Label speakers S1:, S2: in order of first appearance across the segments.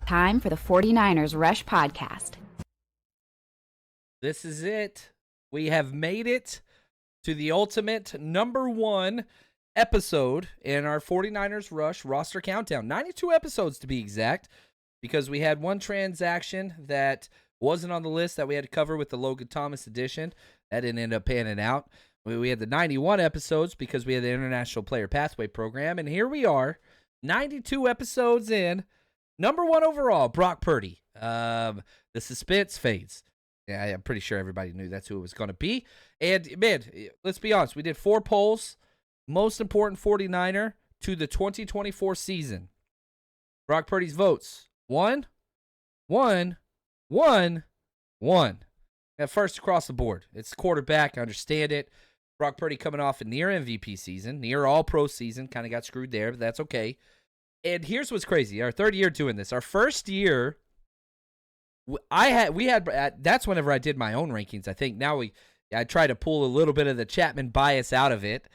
S1: Time for the 49ers Rush Podcast.
S2: This is it. We have made it to the ultimate number one episode in our 49ers Rush roster countdown. 92 episodes to be exact, because we had one transaction that wasn't on the list that we had to cover with the Logan Thomas edition. That didn't end up panning out. We had the 91 episodes because we had the International Player Pathway Program. And here we are, 92 episodes in. Number one overall, Brock Purdy. The suspense fades. Yeah, I'm pretty sure everybody knew that's who it was going to be. And, man, let's be honest. We did 4 polls. Most important 49er to the 2024 season. Brock Purdy's votes. 1, 1, 1, 1. At first across the board. It's quarterback. I understand it. Brock Purdy coming off a near MVP season, near all-pro season. Kind of got screwed there, but that's okay. And here's what's crazy. Our third year doing this. Our first year, that's whenever I did my own rankings. I think now I try to pull a little bit of the Chapman bias out of it.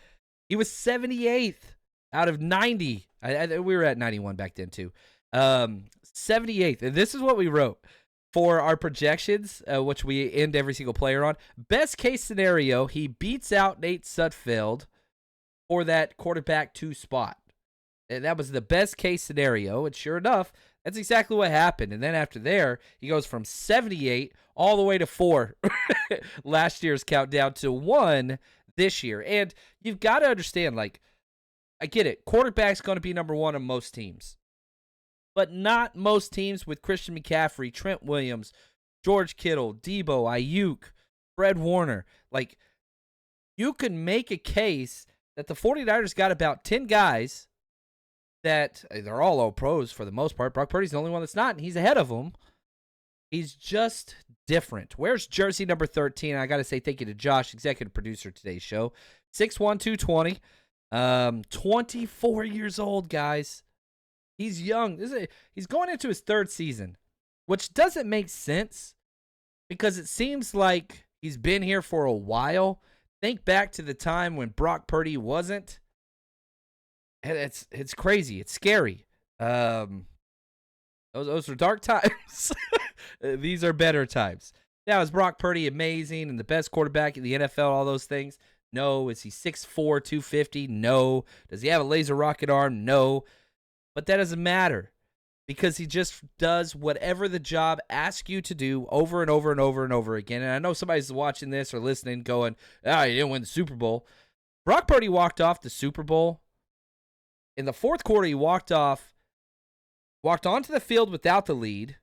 S2: He was 78th out of 90. We were at 91 back then too. 78th. And this is what we wrote for our projections, which we end every single player on. Best case scenario, he beats out Nate Sudfeld for that quarterback 2 spot. And that was the best case scenario. And sure enough, that's exactly what happened. And then after there, he goes from 78 all the way to 4 last year's countdown to 1 this year. And you've got to understand, like, I get it. Quarterback's going to be number 1 on most teams. But not most teams with Christian McCaffrey, Trent Williams, George Kittle, Debo, Ayuk, Fred Warner. Like, you can make a case that the 49ers got about 10 guys that they're all all-pros for the most part. Brock Purdy's the only one that's not, and he's ahead of them. He's just different. Where's jersey number 13? I got to say thank you to Josh, executive producer of today's show. 6'1", 220. 24 years old, guys. He's young. He's going into his 3rd season, which doesn't make sense because it seems like he's been here for a while. Think back to the time when Brock Purdy wasn't. It's crazy. It's scary. Those are dark times. These are better times. Now, is Brock Purdy amazing and the best quarterback in the NFL, all those things? No. Is he 6'4", 250? No. Does he have a laser rocket arm? No. But that doesn't matter because he just does whatever the job asks you to do over and over and over and over again. And I know somebody's watching this or listening going, he didn't win the Super Bowl. Brock Purdy walked off the Super Bowl. In the 4th quarter, he walked onto the field without the lead,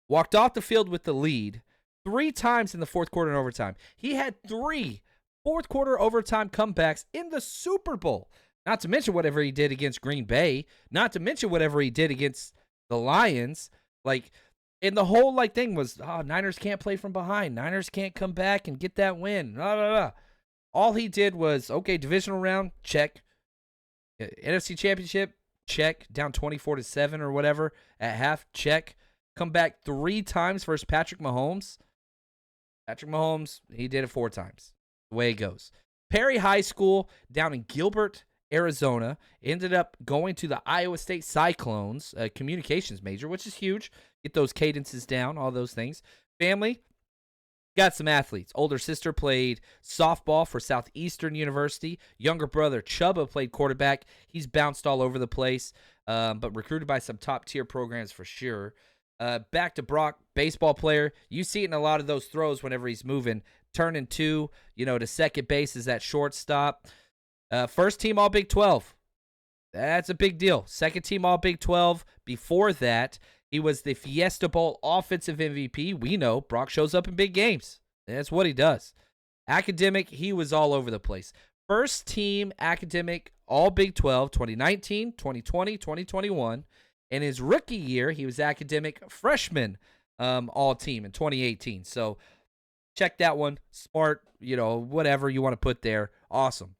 S2: walked off the field with the lead 3 times in the 4th quarter and overtime. He had 3 4th-quarter overtime comebacks in the Super Bowl. Not to mention whatever he did against Green Bay. Not to mention whatever he did against the Lions. And the whole thing was, Niners can't play from behind. Niners can't come back and get that win. Blah, blah, blah. All he did was, okay, divisional round, check. NFC Championship, check. Down 24-7 or whatever at half, check. Come back 3 times versus Patrick Mahomes. Patrick Mahomes, he did it 4 times. The way it goes. Perry High School down in Gilbert, Arizona. Ended up going to the Iowa State Cyclones, a communications major, which is huge. Get those cadences down, all those things. Family. Got some athletes. Older sister played softball for Southeastern University. Younger brother Chubba played quarterback. He's bounced all over the place, but recruited by some top-tier programs for sure. Back to Brock, baseball player. You see it in a lot of those throws whenever he's moving. Turning 2, to second base is that shortstop. First team All Big 12. That's a big deal. Second team All Big 12. Before that, he was the Fiesta Bowl offensive MVP. We know Brock shows up in big games. That's what he does. Academic, he was all over the place. First team academic All Big 12, 2019, 2020, 2021. In his rookie year, he was academic freshman all team in 2018. So check that one. Smart, whatever you want to put there. Awesome.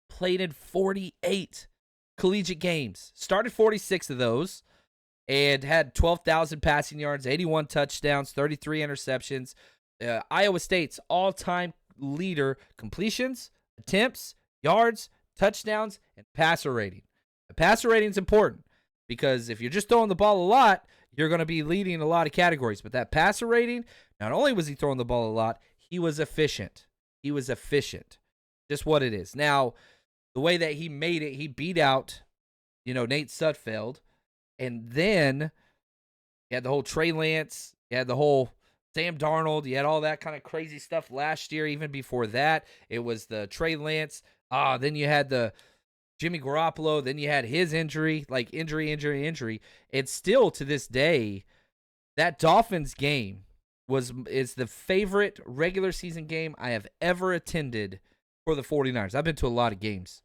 S2: Played in 48 collegiate games. Started 46 of those. And had 12,000 passing yards, 81 touchdowns, 33 interceptions. Iowa State's all-time leader, completions, attempts, yards, touchdowns, and passer rating. The passer rating is important because if you're just throwing the ball a lot, you're going to be leading a lot of categories. But that passer rating, not only was he throwing the ball a lot, he was efficient. He was efficient. Just what it is. Now, the way that he made it, he beat out, Nate Sudfeld. And then you had the whole Trey Lance. You had the whole Sam Darnold. You had all that kind of crazy stuff last year. Even before that, it was the Trey Lance. Then you had the Jimmy Garoppolo. Then you had his injury, like injury. And still to this day, that Dolphins game is the favorite regular season game I have ever attended for the 49ers. I've been to a lot of games,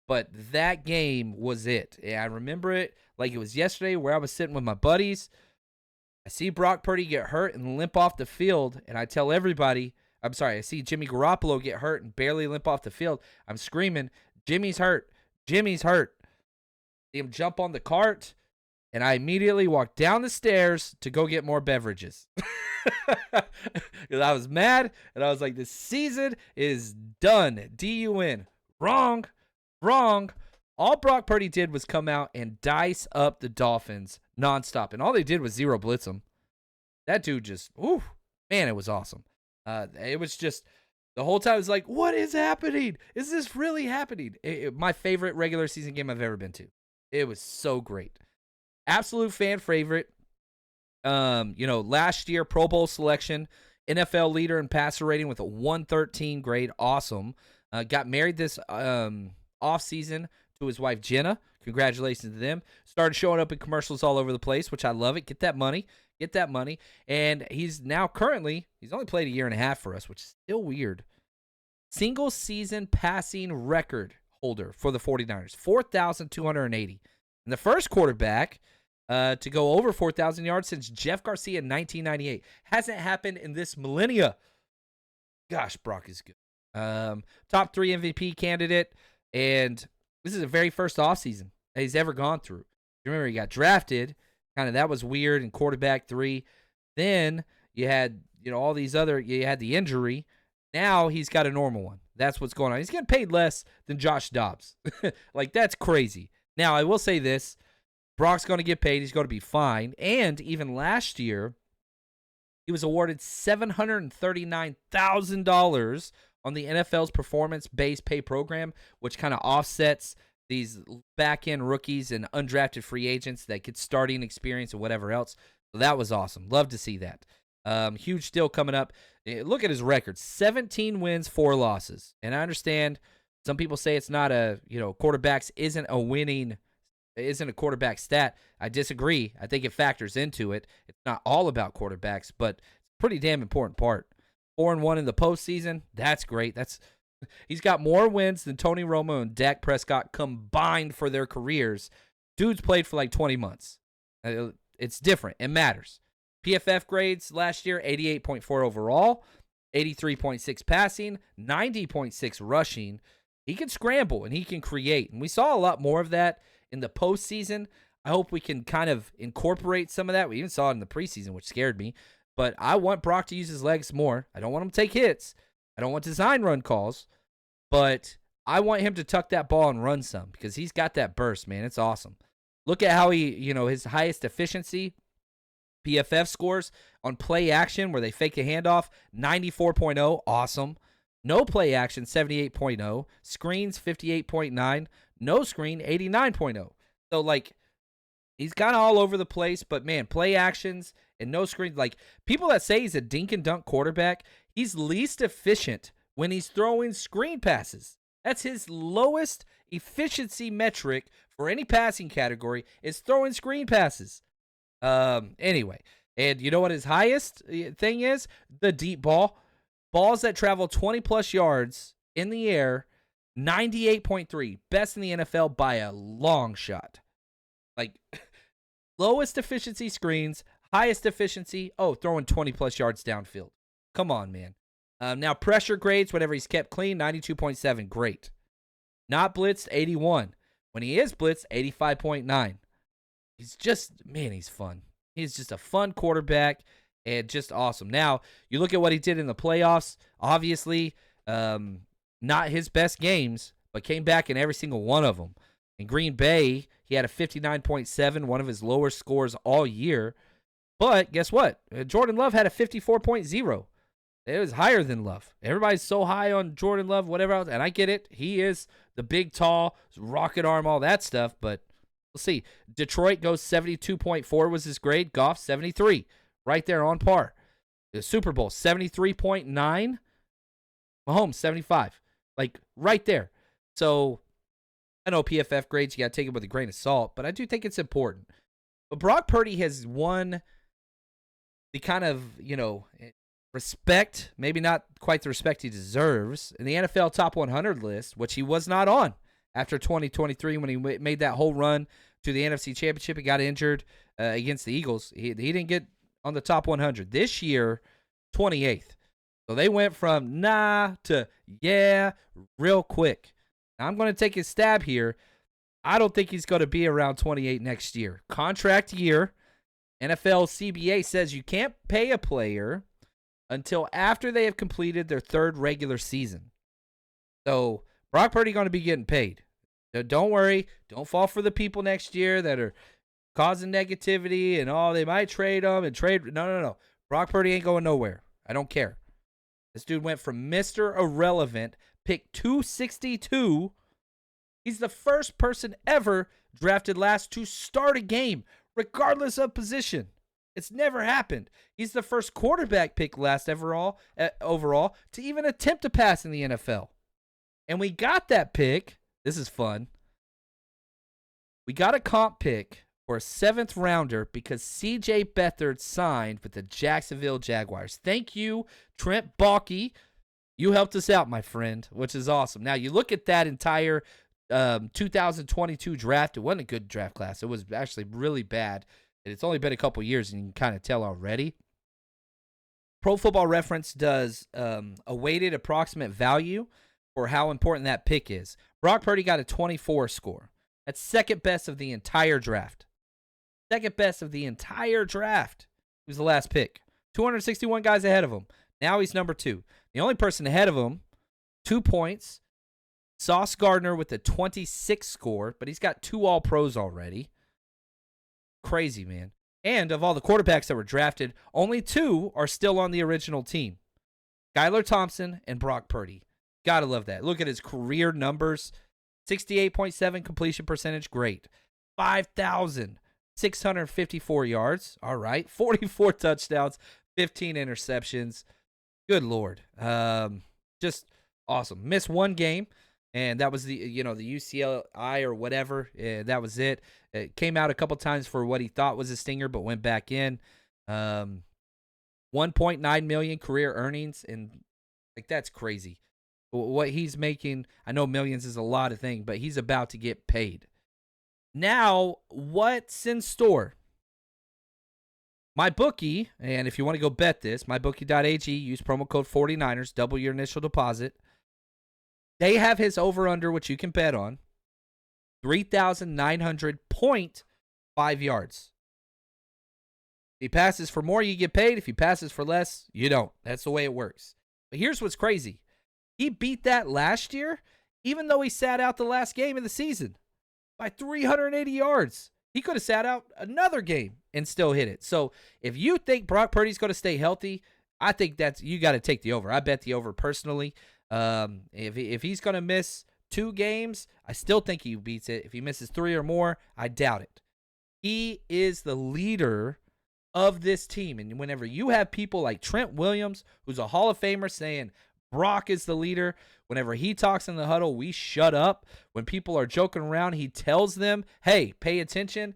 S2: but that game was it. I remember it like it was yesterday, where I was sitting with my buddies. I see Brock Purdy get hurt and limp off the field, and I tell everybody, I see Jimmy Garoppolo get hurt and barely limp off the field. I'm screaming, Jimmy's hurt. Jimmy's hurt. See him jump on the cart, and I immediately walked down the stairs to go get more beverages. Because I was mad, and I was like, this season is done. D-U-N. Wrong. All Brock Purdy did was come out and dice up the Dolphins nonstop, and all they did was zero blitz them. That dude just, man, it was awesome. It was just, the whole time I was like, what is happening? Is this really happening? My favorite regular season game I've ever been to. It was so great. Absolute fan favorite. Last year, Pro Bowl selection, NFL leader in passer rating with a 113 grade. Awesome. Got married this offseason to his wife, Jenna. Congratulations to them. Started showing up in commercials all over the place, which I love it. Get that money. And he's now he's only played a year and a half for us, which is still weird. Single season passing record holder for the 49ers, 4,280. And the first quarterback to go over 4,000 yards since Jeff Garcia in 1998. Hasn't happened in this millennia. Gosh, Brock is good. Top 3 MVP candidate, and this is the very first offseason that he's ever gone through. Remember, he got drafted. Kind of that was weird in quarterback 3. Then you had, all these other, you had the injury. Now he's got a normal one. That's what's going on. He's getting paid less than Josh Dobbs. Like, that's crazy. Now, I will say this. Brock's going to get paid. He's going to be fine. And even last year, he was awarded $739,000 on the NFL's performance-based pay program, which kind of offsets these back-end rookies and undrafted free agents that get starting experience and whatever else. So that was awesome. Love to see that. Huge deal coming up. Look at his record. 17 wins, 4 losses. And I understand some people say it's not quarterbacks isn't a quarterback stat. I disagree. I think it factors into it. It's not all about quarterbacks, but it's a pretty damn important part. 4-1 in the postseason. That's great. He's got more wins than Tony Romo and Dak Prescott combined for their careers. Dude's played for like 20 months. It's different. It matters. PFF grades last year, 88.4 overall, 83.6 passing, 90.6 rushing. He can scramble and he can create. And we saw a lot more of that in the postseason. I hope we can kind of incorporate some of that. We even saw it in the preseason, which scared me. But I want Brock to use his legs more. I don't want him to take hits. I don't want design run calls. But I want him to tuck that ball and run some because he's got that burst, man. It's awesome. Look at how he, his highest efficiency PFF scores on play action where they fake a handoff, 94.0, awesome. No play action, 78.0. Screens, 58.9. No screen, 89.0. So, he's kind of all over the place, but, man, play actions and no screen. People that say he's a dink and dunk quarterback, he's least efficient when he's throwing screen passes. That's his lowest efficiency metric for any passing category is throwing screen passes. Anyway, and you know what his highest thing is? The deep ball. Balls that travel 20-plus yards in the air, 98.3. Best in the NFL by a long shot. Lowest efficiency screens, highest efficiency, throwing 20-plus yards downfield. Come on, man. Now, pressure grades, whenever he's kept clean, 92.7. Great. Not blitzed, 81. When he is blitzed, 85.9. He's just, man, he's fun. He's just a fun quarterback and just awesome. Now, you look at what he did in the playoffs. Obviously, not his best games, but came back in every single one of them. In Green Bay, he had a 59.7, one of his lower scores all year. But guess what? Jordan Love had a 54.0. It was higher than Love. Everybody's so high on Jordan Love, whatever else, and I get it. He is the big, tall, rocket arm, all that stuff, but we'll see. Detroit goes 72.4 was his grade. Goff, 73. Right there on par. The Super Bowl, 73.9. Mahomes, 75. Like, right there. So, I know PFF grades, you got to take it with a grain of salt, but I do think it's important. But Brock Purdy has won the kind of, respect, maybe not quite the respect he deserves, in the NFL Top 100 list, which he was not on after 2023 when he made that whole run to the NFC Championship. He got injured against the Eagles. He didn't get on the Top 100. This year, 28th. So they went from nah to yeah real quick. Now, I'm going to take a stab here. I don't think he's going to be around 28 next year. Contract year. NFL CBA says you can't pay a player until after they have completed their third regular season. So Brock Purdy going to be getting paid. So don't worry. Don't fall for the people next year that are causing negativity and they might trade him and trade. No. Brock Purdy ain't going nowhere. I don't care. This dude went from Mr. Irrelevant, pick 262. He's the first person ever drafted last to start a game, regardless of position. It's never happened. He's the first quarterback pick last overall to even attempt to pass in the NFL. And we got that pick. This is fun. We got a comp pick for a 7th rounder because C.J. Beathard signed with the Jacksonville Jaguars. Thank you, Trent Baalke. You helped us out, my friend, which is awesome. Now, you look at that entire 2022 draft. It wasn't a good draft class. It was actually really bad. It's only been a couple years, and you can kind of tell already. Pro Football Reference does a weighted approximate value for how important that pick is. Brock Purdy got a 24 score. That's second best of the entire draft. Second best of the entire draft. He was the last pick. 261 guys ahead of him. Now he's number 2. The only person ahead of him, 2 points, Sauce Gardner with a 26 score, but he's got 2 All-Pros already. Crazy, man. And of all the quarterbacks that were drafted, only 2 are still on the original team. Skylar Thompson and Brock Purdy. Gotta love that. Look at his career numbers. 68.7 completion percentage, great. 5,654 yards, all right. 44 touchdowns, 15 interceptions. Good Lord. Just awesome. Missed 1 game. And that was the UCLI or whatever. That was it. It came out a couple times for what he thought was a stinger, but went back in. 1.9 million career earnings, and that's crazy. What he's making, I know millions is a lot of things, but he's about to get paid. Now, what's in store? MyBookie, and if you want to go bet this, mybookie.ag, use promo code 49ers, double your initial deposit. They have his over-under, which you can bet on, 3,900.5 yards. If he passes for more, you get paid. If he passes for less, you don't. That's the way it works. But here's what's crazy. He beat that last year, even though he sat out the last game of the season by 380 yards. He could have sat out another game and still hit it. So if you think Brock Purdy's going to stay healthy, I think you got to take the over. I bet the over personally. If he's going to miss 2 games, I still think he beats it. If he misses 3 or more, I doubt it. He is the leader of this team. And whenever you have people like Trent Williams, who's a Hall of Famer, saying Brock is the leader, whenever he talks in the huddle, we shut up. When people are joking around, he tells them, hey, pay attention.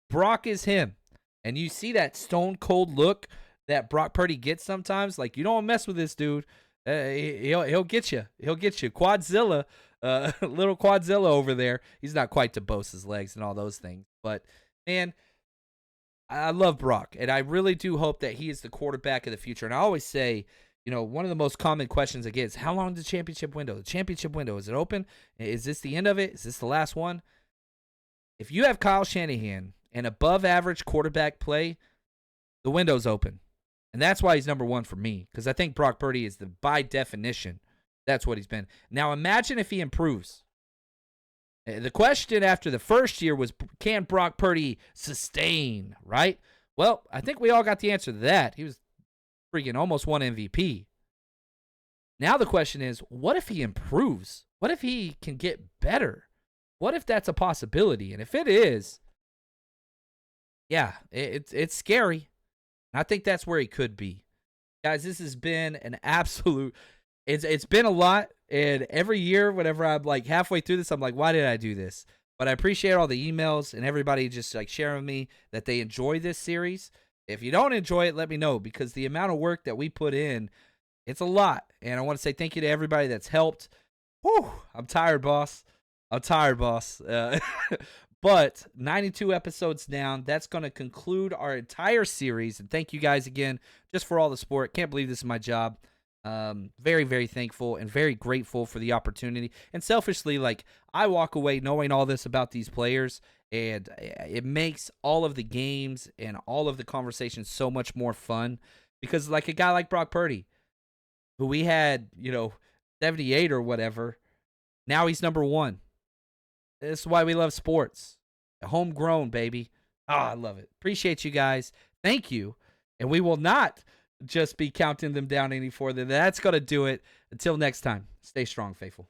S2: Brock is him. And you see that stone cold look that Brock Purdy gets sometimes. Like, you don't mess with this dude. He'll get you. He'll get you. Quadzilla, little Quadzilla over there. He's not quite to boast his legs and all those things. But, man, I love Brock. And I really do hope that he is the quarterback of the future. And I always say, one of the most common questions I get is, how long is the championship window? The championship window, is it open? Is this the end of it? Is this the last one? If you have Kyle Shanahan and above-average quarterback play, the window's open. And that's why he's number 1 for me, because I think Brock Purdy is by definition, that's what he's been. Now, imagine if he improves. The question after the first year was, can Brock Purdy sustain, right? Well, I think we all got the answer to that. He was freaking almost won MVP. Now the question is, what if he improves? What if he can get better? What if that's a possibility? And if it is, yeah, it's scary. I think that's where he could be. Guys, this has been an absolute it's been a lot, and every year whenever I'm like halfway through this, I'm like, why did I do this? But I appreciate all the emails and everybody just like sharing with me that they enjoy this series. If you don't enjoy it, let me know, because the amount of work that we put in, it's a lot. And I want to say thank you to everybody that's helped. Whew, I'm tired, boss. But 92 episodes down, that's going to conclude our entire series. And thank you guys again just for all the support. Can't believe this is my job. Very, very thankful and very grateful for the opportunity. And selfishly, like, I walk away knowing all this about these players, and it makes all of the games and all of the conversations so much more fun. Because like a guy like Brock Purdy, who we had, 78 or whatever, now he's number 1. This is why we love sports. Homegrown, baby. I love it. Appreciate you guys. Thank you. And we will not just be counting them down any further. That's going to do it. Until next time, stay strong, faithful.